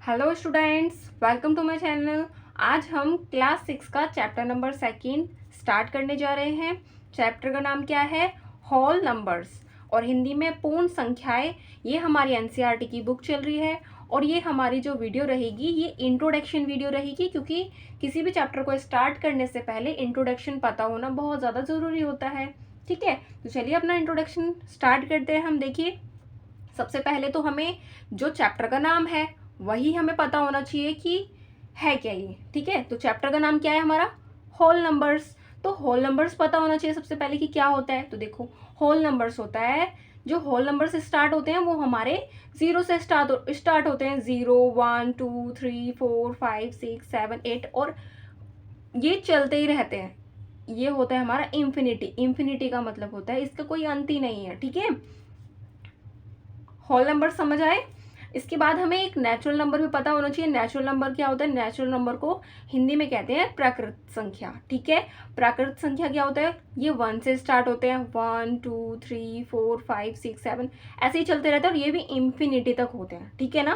Hello students, welcome to my channel. आज हम class 6 का चैप्टर नंबर 2 स्टार्ट करने जा रहे हैं। चैप्टर का नाम क्या है? होल नंबर्स और हिंदी में पूर्ण संख्याएं। ये हमारी एनसीईआरटी की बुक चल रही है और ये हमारी जो वीडियो रहेगी ये इंट्रोडक्शन वीडियो रहेगी, क्योंकि किसी भी चैप्टर को स्टार्ट करने से पहले इंट्रोडक्शन पता होना बहुत ज़्यादा ज़रूरी होता है। ठीक है, तो चलिए अपना इंट्रोडक्शन स्टार्ट करते हैं। हम देखिए, सबसे पहले तो हमें जो चैप्टर का नाम है वही हमें पता होना चाहिए कि है क्या ये। ठीक है, तो चैप्टर का नाम क्या है हमारा? Whole numbers. तो होल नंबर्स पता होना चाहिए सबसे पहले कि क्या होता है। तो देखो, होल नंबर्स होता है, जो होल नंबर से स्टार्ट होते हैं वो हमारे जीरो से स्टार्ट होते हैं। 0 1 2 3 4 5 6 7 8 और ये चलते ही रहते हैं। ये होता है हमारा इंफिनिटी। इंफिनिटी का मतलब होता है इसका कोई अंत ही नहीं है। ठीक है, होल नंबर समझ आए। इसके बाद हमें एक नेचुरल नंबर भी पता होना चाहिए। नेचुरल नंबर क्या होता है? नेचुरल नंबर को हिंदी में कहते हैं प्राकृत संख्या। ठीक है, प्राकृत संख्या क्या होता है? ये 1 से स्टार्ट होते हैं। 1 2 3 4 5 6 7 ऐसे ही चलते रहते हैं और ये भी इंफिनिटी तक होते हैं। ठीक है ना,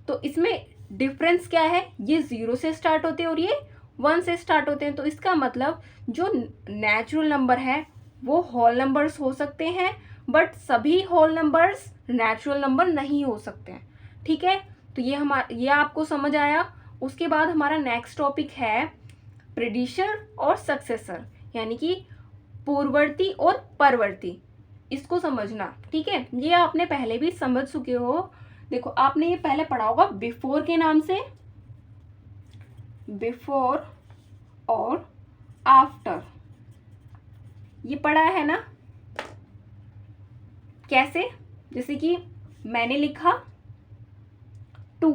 तो इसमें डिफरेंस क्या है? ये 0 से स्टार्ट होते हैं और ये 1 से स्टार्ट होते हैं। तो इसका मतलब जो नेचुरल नंबर है वो होल नंबर्स हो सकते हैं, बट सभी होल नंबर्स नेचुरल नंबर नहीं हो सकते हैं। ठीक है, तो ये आपको समझ आया। उसके बाद हमारा नेक्स्ट टॉपिक है प्रेडिशर और सक्सेसर, यानी कि पूर्ववर्ती और परवर्ती। इसको समझना। ठीक है, ये आपने पहले भी समझ चुके हो। देखो, आपने ये पहले पढ़ा होगा बिफोर के नाम से, बिफोर और आफ्टर, ये पढ़ा है ना? कैसे? जैसे कि मैंने लिखा 2,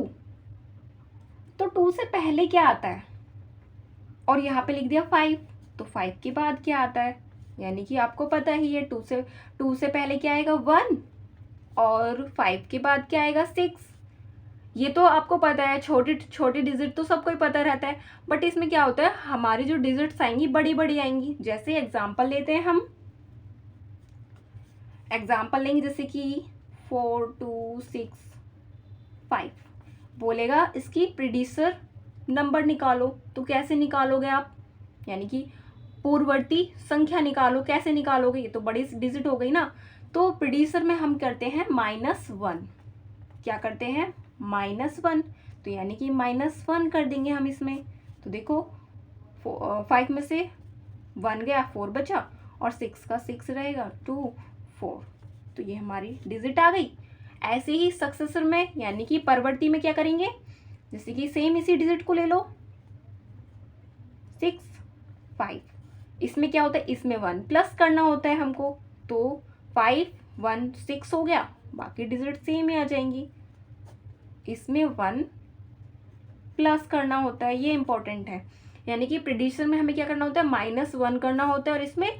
तो 2 से पहले क्या आता है? और यहाँ पे लिख दिया 5, तो 5 के बाद क्या आता है? यानी कि आपको पता ही है 2 से पहले क्या आएगा? 1, और 5 के बाद क्या आएगा? 6। ये तो आपको पता है, छोटे छोटे डिजिट तो सबको ही पता रहता है। बट इसमें क्या होता है, हमारी जो डिजिट्स आएंगी बड़ी बड़ी आएंगी। जैसे एग्जाम्पल लेते हैं, हम एग्जाम्पल लेंगे, जैसे कि 4 2 6 5 बोलेगा इसकी प्रीडिसर नंबर निकालो। तो कैसे निकालोगे आप? यानी कि पूर्ववर्ती संख्या निकालो। कैसे निकालोगे? ये तो बड़ी डिजिट हो गई ना। तो प्रीडिसर में हम करते हैं -1। क्या करते हैं? -1। तो यानी कि -1 कर देंगे हम इसमें। तो देखो, 5 में से 1 गया, 4 बचा, और 6 का 6 रहेगा, 2 4। तो ये हमारी डिजिट आ गई। ऐसे ही सक्सेसर में यानी कि परवर्ती में क्या करेंगे? जैसे कि सेम इसी डिजिट को ले लो, 6 5। इसमें क्या होता है? इसमें 1 प्लस करना होता है हमको। तो 5 1 6 हो गया, बाकी डिजिट सेम ही आ जाएंगी। इसमें 1 प्लस करना होता है, ये इंपॉर्टेंट है। यानी कि प्रेडिक्शन में हमें क्या करना होता है? -1 करना होता है और इसमें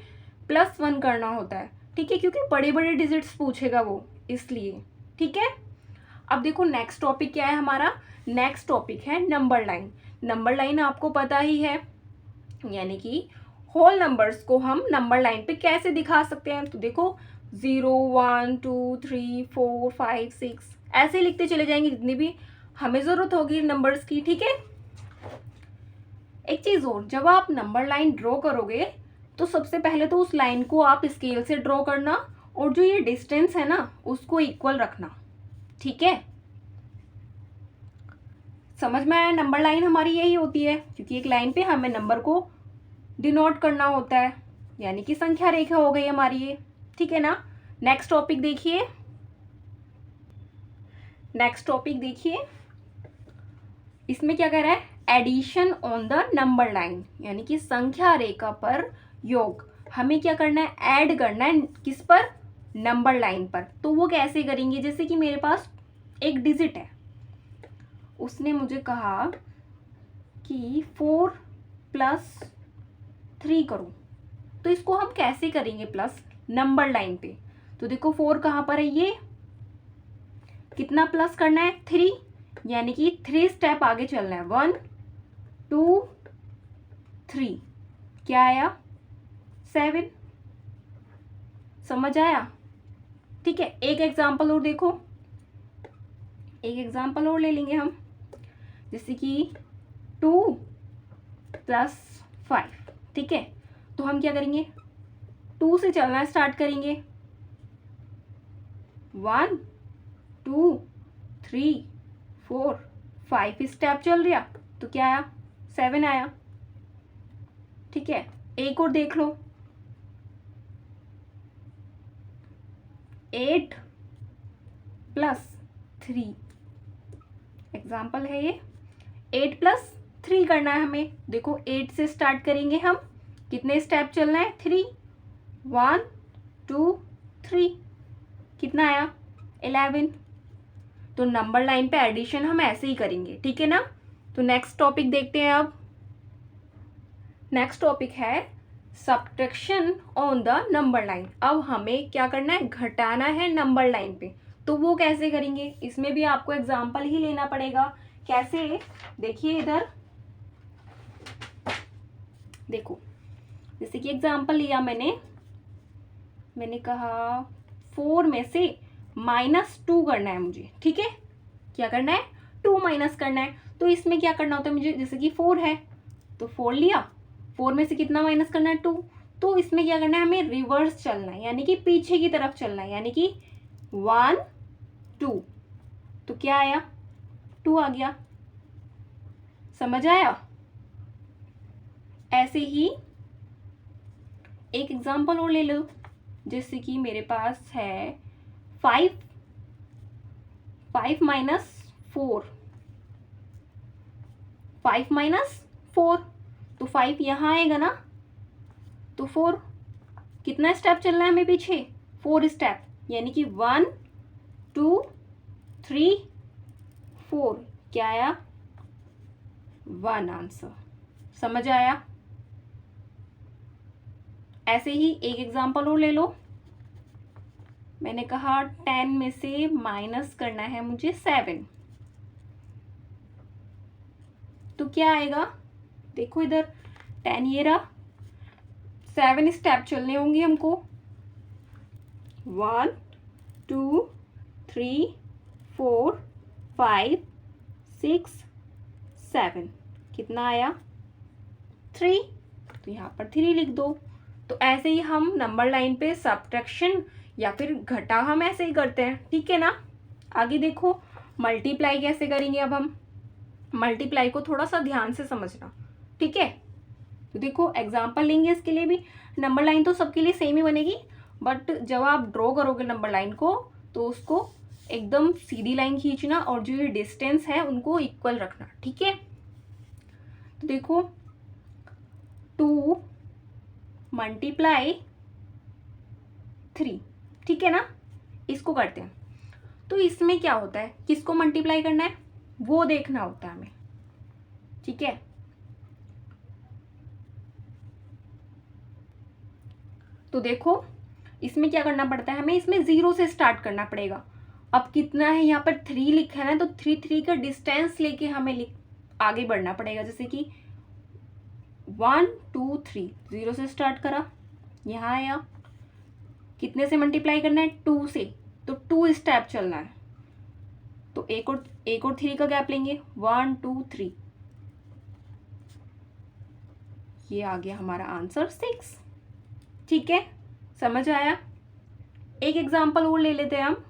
+1 करना होता है। ठीक है, क्योंकि बड़े बड़े डिजिट्स पूछेगा वो, इसलिए। ठीक है, अब देखो नेक्स्ट टॉपिक क्या है हमारा। नेक्स्ट टॉपिक है नंबर लाइन। नंबर लाइन आपको पता ही है, यानी कि होल नंबर्स को हम नंबर लाइन पे कैसे दिखा सकते हैं। तो देखो, 0 1 2 3 4 5 6 ऐसे लिखते चले जाएंगे जितनी भी हमें जरूरत होगी नंबर्स की। ठीक है, एक चीज और, जब आप नंबर लाइन ड्रॉ करोगे तो सबसे पहले तो उस लाइन को आप स्केल से ड्रॉ करना, और जो ये डिस्टेंस है ना उसको इक्वल रखना। ठीक है, समझ में आया? नंबर लाइन हमारी यही होती है, क्योंकि एक लाइन पे हमें नंबर को डिनोट करना होता है, यानी कि संख्या रेखा हो गई हमारी ये। ठीक है ना। नेक्स्ट टॉपिक देखिए, नेक्स्ट टॉपिक देखिए, इसमें क्या कह रहा है? Addition on the number line, यानी कि संख्या रेखा पर योग। हमें क्या करना है? ऐड करना है। किस पर? नंबर लाइन पर। तो वो कैसे करेंगे? जैसे कि मेरे पास एक डिजिट है, उसने मुझे कहा कि 4 + 3 करो। तो इसको हम कैसे करेंगे प्लस? नंबर लाइन पे। तो देखो, 4 कहाँ पर है? ये कितना प्लस करना है? 3, यानी कि 3 स्टेप आगे चलना है। 1 2 3, क्या आया? 7। समझ आया? ठीक है, एक एग्जाम्पल और देखो, एक एग्जाम्पल और ले लेंगे हम। जैसे कि 2 + 5, ठीक है। तो हम क्या करेंगे, 2 से चलना स्टार्ट करेंगे, 1 2 3 4 5 स्टेप चल रहा, तो क्या आया, 7 आया, ठीक है। एक और देख लो, 8 + 3, एग्जाम्पल है ये, 8 + 3 करना है हमें। देखो 8 से स्टार्ट करेंगे हम, कितने स्टेप चलना है, 3, 1 2 3, कितना आया, 11। तो नंबर लाइन पे एडिशन हम ऐसे ही करेंगे, ठीक है ना। तो नेक्स्ट टॉपिक देखते हैं अब। नेक्स्ट टॉपिक है subtraction on the number line. अब हमें क्या करना है, घटाना है नंबर लाइन पे। तो वो कैसे करेंगे, इसमें भी आपको एग्जाम्पल ही लेना पड़ेगा। कैसे, देखिए इधर देखो, जैसे कि एग्जाम्पल लिया मैंने कहा 4 में से -2 करना है मुझे, ठीक है। क्या करना है, 2 माइनस करना है। तो इसमें क्या करना होता है मुझे, जैसे कि 4 है तो 4 लिया, 4 में से कितना माइनस करना है, 2। तो इसमें क्या करना है, हमें रिवर्स चलना है, यानी कि पीछे की तरफ चलना है, यानी कि 1 2, तो क्या आया, 2 आ गया। समझ आया। ऐसे ही एक एग्जांपल और ले लो, जैसे कि मेरे पास है 5 5 - 4, 5 - 4, तो 5 यहाँ आएगा ना, तो 4, कितना स्टेप चलना है हमें पीछे, 4 स्टेप, यानी कि 1 2 3 4, क्या आया, 1 आंसर। समझ आया। ऐसे ही एक एग्जांपल और ले लो, मैंने कहा 10 में से माइनस करना है मुझे 7, तो क्या आएगा, देखो इधर 10 ये रहा, 7 स्टेप चलने होंगे हमको, 1 2 3 4 5 6 7, कितना आया, 3, तो यहाँ पर 3 लिख दो। तो ऐसे ही हम नंबर लाइन पे सब्ट्रैक्शन या फिर घटा हम ऐसे ही करते हैं, ठीक है ना। आगे देखो मल्टीप्लाई कैसे करेंगे। अब हम मल्टीप्लाई को थोड़ा सा ध्यान से समझना, ठीक है। तो देखो एग्जाम्पल लेंगे इसके लिए भी। नंबर लाइन तो सबके लिए सेम ही बनेगी, बट जब आप ड्रॉ करोगे नंबर लाइन को तो उसको एकदम सीधी लाइन खींचना और जो ये डिस्टेंस है उनको इक्वल रखना, ठीक है। तो देखो 2 × 3, ठीक है ना, इसको करते हैं। तो इसमें क्या होता है, किसको मल्टीप्लाई करना है वो देखना होता है हमें, ठीक है। तो देखो इसमें क्या करना पड़ता है, हमें इसमें 0 से स्टार्ट करना पड़ेगा। अब कितना है, यहाँ पर 3 लिखा है ना, तो 3 का डिस्टेंस लेके हमें आगे बढ़ना पड़ेगा। जैसे कि 1 2 3, 0 से स्टार्ट करा, यहाँ आया, कितने से मल्टीप्लाई करना है, 2 से, तो 2 स्टेप चलना है। तो एक और 3 का गैप लेंगे, 1 2 3, ये आ गया हमारा आंसर 6, ठीक है। समझ आया। एक एग्जांपल और ले लेते हैं हम,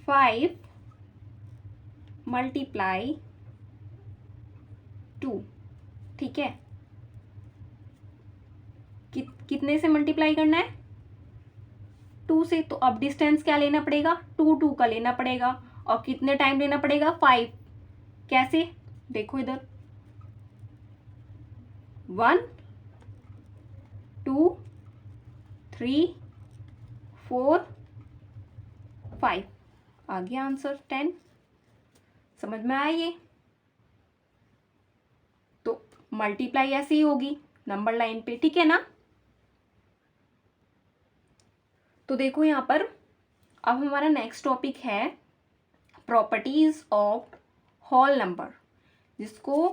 5 × 2, ठीक है। कितने से मल्टीप्लाई करना है, 2 से, तो अब डिस्टेंस क्या लेना पड़ेगा, 2 का लेना पड़ेगा, और कितने टाइम लेना पड़ेगा, 5। कैसे, देखो इधर 1 2 3 4 5, आ गया आंसर 10। समझ में आया ये। तो मल्टीप्लाई ऐसे ही होगी नंबर लाइन पे, ठीक है ना। तो देखो यहाँ पर अब हमारा नेक्स्ट टॉपिक है प्रॉपर्टीज ऑफ होल नंबर, जिसको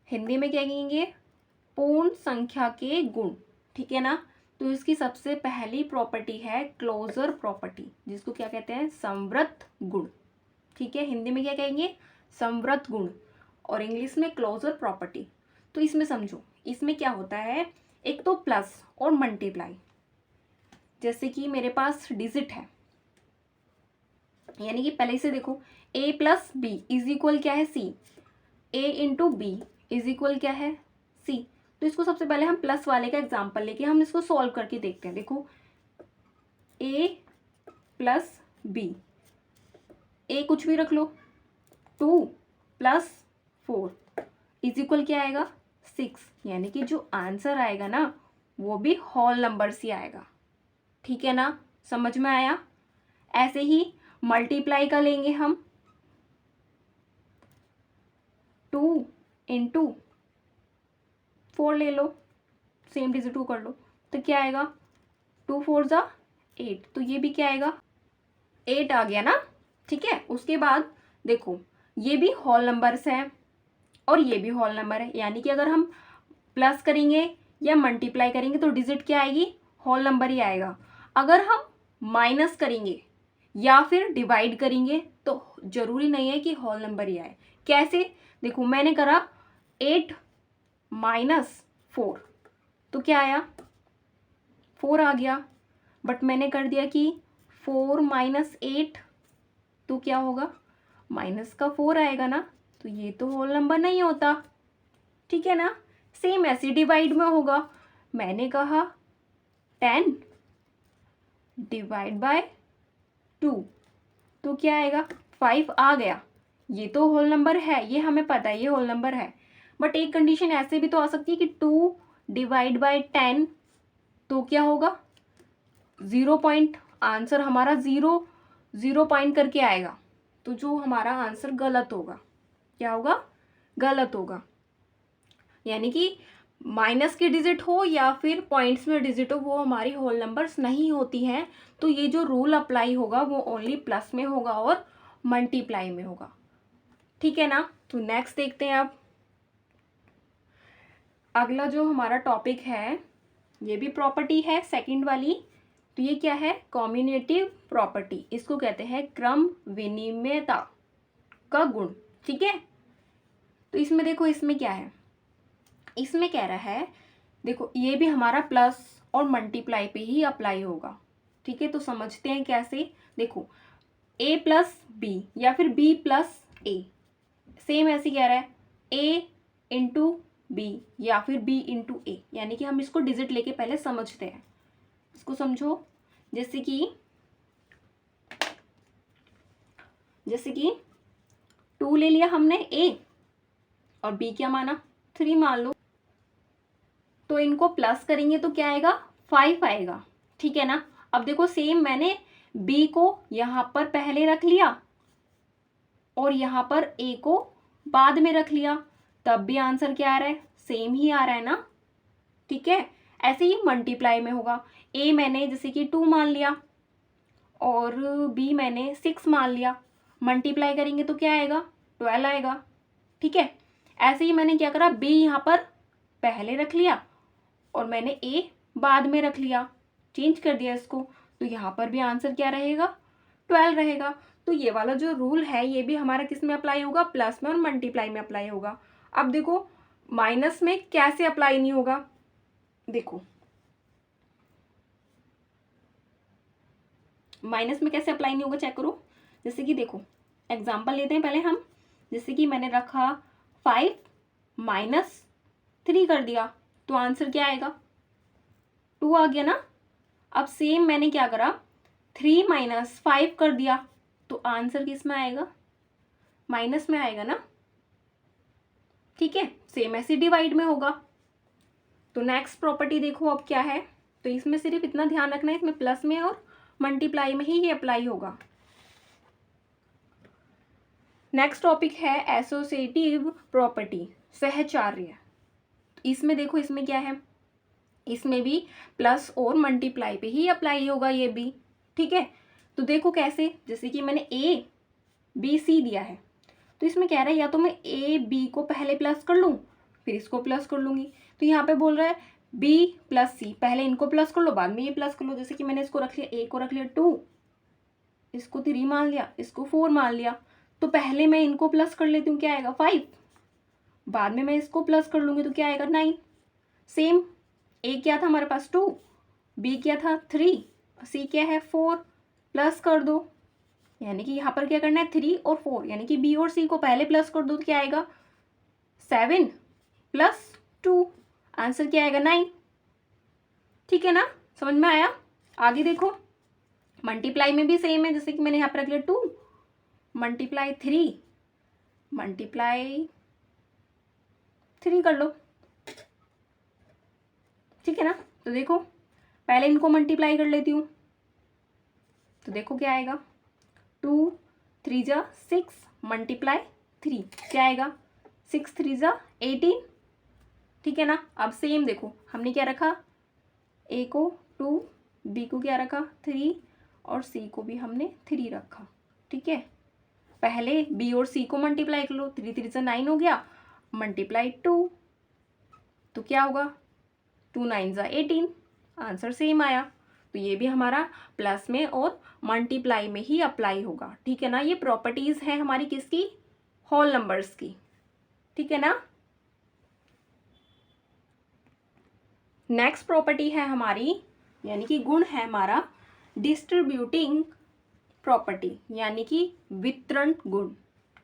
हिंदी में क्या कहेंगे, पूर्ण संख्या के गुण, ठीक है ना। तो इसकी सबसे पहली प्रॉपर्टी है क्लोजर प्रॉपर्टी, जिसको क्या कहते हैं, संवृत गुण, ठीक है, हिंदी में क्या कहेंगे, संवृत गुण, और इंग्लिश में क्लोजर प्रॉपर्टी। तो इसमें समझो, इसमें क्या होता है, एक तो प्लस और मल्टीप्लाई, जैसे कि मेरे पास डिजिट है, यानी कि पहले से देखो a plus B is equal क्या है c, a into B is equal क्या है c। तो इसको सबसे पहले हम प्लस वाले का एग्जाम्पल लेके हम इसको सॉल्व करके देखते हैं। देखो a प्लस बी, a कुछ भी रख लो, 2 प्लस 4 इज इक्वल क्या आएगा 6, यानी कि जो आंसर आएगा ना वो भी होल नंबर से आएगा। ठीक है ना, समझ में आया। ऐसे ही मल्टीप्लाई का लेंगे हम, 2 इंटू 4 ले लो, सेम डिजिट 2 कर लो, तो क्या आएगा 2 4 जा 8, तो ये भी क्या आएगा 8 आ गया ना। ठीक है, उसके बाद देखो ये भी होल नंबर्स हैं और ये भी होल नंबर है, यानी कि अगर हम प्लस करेंगे या मल्टीप्लाई करेंगे तो डिजिट क्या आएगी, होल नंबर ही आएगा। अगर हम माइनस करेंगे या फिर डिवाइड करेंगे तो जरूरी नहीं है कि होल नंबर ही आए। कैसे, देखो मैंने करा 8 माइनस 4, तो क्या आया 4 आ गया, बट मैंने कर दिया कि 4 माइनस 8, तो क्या होगा माइनस का 4 आएगा ना, तो ये तो होल नंबर नहीं होता। ठीक है ना, सेम ऐसे डिवाइड में होगा, मैंने कहा 10 डिवाइड बाय 2, तो क्या आएगा 5 आ गया, ये तो होल नंबर है, ये हमें पता है ये होल नंबर है। बट एक कंडीशन ऐसे भी तो आ सकती है कि 2 डिवाइड बाय 10, तो क्या होगा 0 पॉइंट, आंसर हमारा 0 पॉइंट करके आएगा, तो जो हमारा आंसर गलत होगा, क्या होगा गलत होगा। यानी कि माइनस की डिजिट हो या फिर पॉइंट्स में डिजिट हो, वो हमारी होल नंबर्स नहीं होती हैं। तो ये जो रूल अप्लाई होगा वो ओनली प्लस में होगा और मल्टीप्लाई में होगा। ठीक है ना, तो नेक्स्ट देखते हैं अब अगला जो हमारा टॉपिक है, ये भी प्रॉपर्टी है सेकंड वाली। तो ये क्या है, कॉम्यूटेटिव प्रॉपर्टी, इसको कहते हैं क्रम विनिमयता का गुण। ठीक है, तो इसमें देखो इसमें क्या है, इसमें कह रहा है देखो ये भी हमारा प्लस और मल्टीप्लाई पे ही अप्लाई होगा। ठीक है, तो समझते हैं कैसे। देखो a प्लस बी या फिर b प्लस ए, सेम ऐसे कह रहा है a इंटू बी या फिर b इंटू ए, यानी कि हम इसको डिजिट लेके पहले समझते हैं। इसको समझो, जैसे कि 2 ले लिया हमने a और b क्या माना 3 मान लो, तो इनको प्लस करेंगे तो क्या आएगा 5 आएगा। ठीक है ना, अब देखो सेम मैंने b को यहाँ पर पहले रख लिया और यहाँ पर a को बाद में रख लिया, तब भी आंसर क्या आ रहा है, सेम ही आ रहा है ना। ठीक है, ऐसे ही मल्टीप्लाई में होगा, a मैंने जैसे कि 2 मान लिया और b मैंने 6 मान लिया, मल्टीप्लाई करेंगे तो क्या आएगा 12 आएगा। ठीक है, ऐसे ही मैंने क्या करा, b यहाँ पर पहले रख लिया और मैंने a बाद में रख लिया, चेंज कर दिया इसको, तो यहाँ पर भी आंसर क्या रहेगा 12 रहेगा। तो ये वाला जो रूल है ये भी हमारा किस में अप्लाई होगा, प्लस में और मल्टीप्लाई में अप्लाई होगा। अब देखो माइनस में कैसे अप्लाई नहीं होगा, देखो माइनस में कैसे अप्लाई नहीं होगा चेक करो। जैसे कि देखो एग्जाम्पल लेते हैं पहले हम, जैसे कि मैंने रखा 5 माइनस 3 कर दिया, तो आंसर क्या आएगा 2 आ गया ना। अब सेम मैंने क्या करा 3 माइनस 5 कर दिया, तो आंसर किस में आएगा माइनस में आएगा ना। ठीक है, सेम ऐसे डिवाइड में होगा। तो नेक्स्ट प्रॉपर्टी देखो अब क्या है, तो इसमें सिर्फ इतना ध्यान रखना है, इसमें प्लस में और मल्टीप्लाई में ही ये अप्लाई होगा। नेक्स्ट टॉपिक है एसोसिएटिव प्रॉपर्टी, सहचार्य। इसमें देखो इसमें क्या है, इसमें भी प्लस और मल्टीप्लाई पे ही अप्लाई होगा ये भी। ठीक है, तो देखो कैसे, जैसे कि मैंने a b c दिया है, तो इसमें कह रहा है या तो मैं a b को पहले प्लस कर लूँ फिर इसको प्लस कर लूँगी, तो यहाँ पे बोल रहा है b प्लस c, पहले इनको प्लस कर लो बाद में ये प्लस कर लो। जैसे कि मैंने इसको रख लिया, a को रख लिया 2, इसको 3 मान लिया, इसको 4 मान लिया, तो पहले मैं इनको प्लस कर लेती हूँ, क्या आएगा 5, बाद में मैं इसको प्लस कर लूँगी तो क्या आएगा 9। सेम, ए क्या था हमारे पास 2, बी क्या था 3, सी क्या है 4, प्लस कर दो, यानी कि यहाँ पर क्या करना है 3 और 4, यानी कि बी और सी को पहले प्लस कर दो तो क्या आएगा 7 प्लस 2, आंसर क्या आएगा 9। ठीक है ना, समझ में आया। आगे देखो, मल्टीप्लाई में भी सेम है, जैसे कि मैंने यहाँ पर रख लिया 2 मल्टीप्लाई 3 मल्टीप्लाई 3 कर लो। ठीक है ना, तो देखो पहले इनको मल्टीप्लाई कर लेती हूँ, तो देखो क्या आएगा 2 3 जा 6 मल्टीप्लाई 3 क्या आएगा 6 3 जा 18। ठीक है ना, अब सेम देखो हमने क्या रखा, ए को 2, बी को क्या रखा 3 और सी को भी हमने 3 रखा। ठीक है, पहले बी और सी को मल्टीप्लाई कर लो, 3 3 जा 9 हो गया, मल्टीप्लाई 2 तो क्या होगा 2 9 जा 18, आंसर सेम आया। तो ये भी हमारा प्लस में और मल्टीप्लाई में ही अप्लाई होगा। ठीक है ना, ये प्रॉपर्टीज है हमारी किसकी, होल नंबर्स की। ठीक है ना, नेक्स्ट प्रॉपर्टी है हमारी, यानी कि गुण है हमारा डिस्ट्रीब्यूटिंग प्रॉपर्टी, यानी कि वितरण गुण।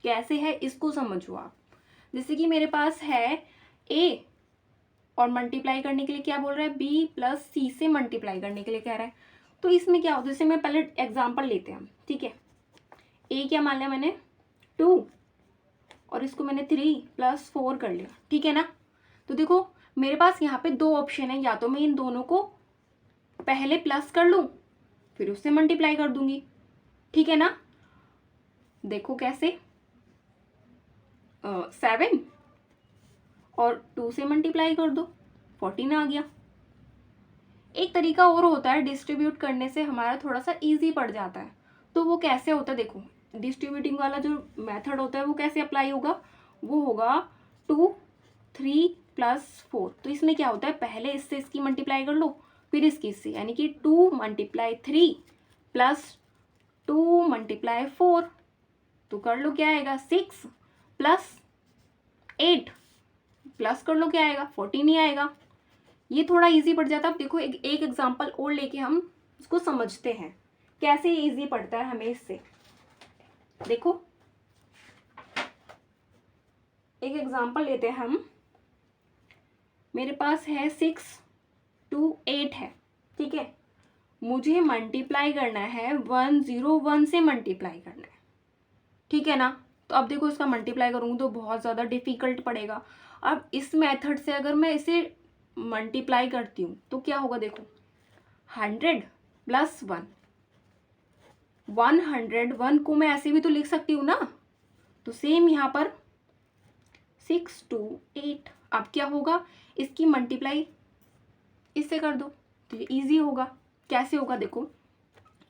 कैसे है इसको समझो आप। जैसे कि मेरे पास है ए और मल्टीप्लाई करने के लिए क्या बोल रहा है बी प्लस सी से मल्टीप्लाई करने के लिए कह रहा है। तो इसमें क्या होता है, जैसे मैं पहले एग्जांपल लेते हैं हम। ठीक है, ए क्या मान लिया मैंने 2 और इसको मैंने 3 प्लस 4 कर लिया। ठीक है ना, तो देखो मेरे पास यहाँ पे 2 ऑप्शन है, या तो मैं इन दोनों को पहले प्लस कर लूँ फिर उससे मल्टीप्लाई कर दूंगी। ठीक है ना, देखो कैसे 7 और 2 से मल्टीप्लाई कर दो 14 आ गया। एक तरीका और होता है डिस्ट्रीब्यूट करने से हमारा थोड़ा सा इजी पड़ जाता है, तो वो कैसे होता है देखो, डिस्ट्रीब्यूटिंग वाला जो मेथड होता है वो कैसे अप्लाई होगा, वो होगा 2 3 प्लस 4। तो इसमें क्या होता है, पहले इससे इसकी मल्टीप्लाई कर लो फिर इसकी इससे, यानी कि 2 मल्टीप्लाई 3 प्लस 2 मल्टीप्लाई 4 तो कर लो क्या आएगा 6 प्लस 8 प्लस कर लो क्या आएगा 14 ही आएगा। ये थोड़ा इजी पड़ जाता है। अब देखो एक एग्जांपल और लेके हम इसको समझते हैं कैसे इजी पड़ता है हमें इससे। देखो एक एग्जांपल लेते हैं हम, मेरे पास है 6 2 8 है। ठीक है, मुझे मल्टीप्लाई करना है 101 से मल्टीप्लाई करना है। ठीक है ना, तो अब देखो इसका मल्टीप्लाई करूँगी तो बहुत ज़्यादा डिफिकल्ट पड़ेगा। अब इस मेथड से अगर मैं इसे मल्टीप्लाई करती हूँ तो क्या होगा, देखो 100 प्लस 1 101 को मैं ऐसे भी तो लिख सकती हूँ ना। तो सेम यहाँ पर 6 2 8, अब क्या होगा इसकी मल्टीप्लाई इससे कर दो तो ये ईजी होगा। कैसे होगा देखो,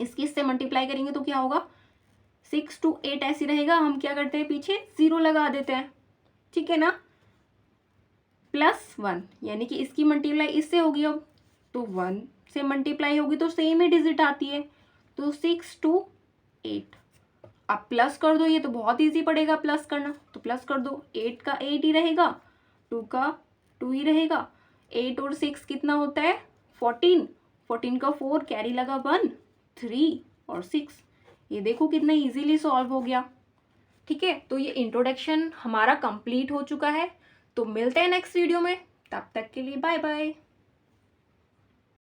इसकी इससे मल्टीप्लाई करेंगे तो क्या होगा 6 2 8 ऐसे रहेगा, हम क्या करते हैं पीछे 0 लगा देते हैं। ठीक है ना, प्लस 1 यानी कि इसकी मल्टीप्लाई इससे होगी, अब तो 1 से मल्टीप्लाई होगी तो सेम ही डिजिट आती है, तो 6 2 8। अब प्लस कर दो, ये तो बहुत इजी पड़ेगा प्लस करना, तो प्लस कर दो 8 का 8 ही रहेगा, 2 का 2 ही रहेगा, 8 और 6 कितना होता है 14, 14 का 4 कैरी लगा 1 3 और 6। ये देखो कितना इजीली सॉल्व हो गया। ठीक है, तो ये इंट्रोडक्शन हमारा कंप्लीट हो चुका है। तो मिलते हैं नेक्स्ट वीडियो में, तब तक के लिए बाय बाय।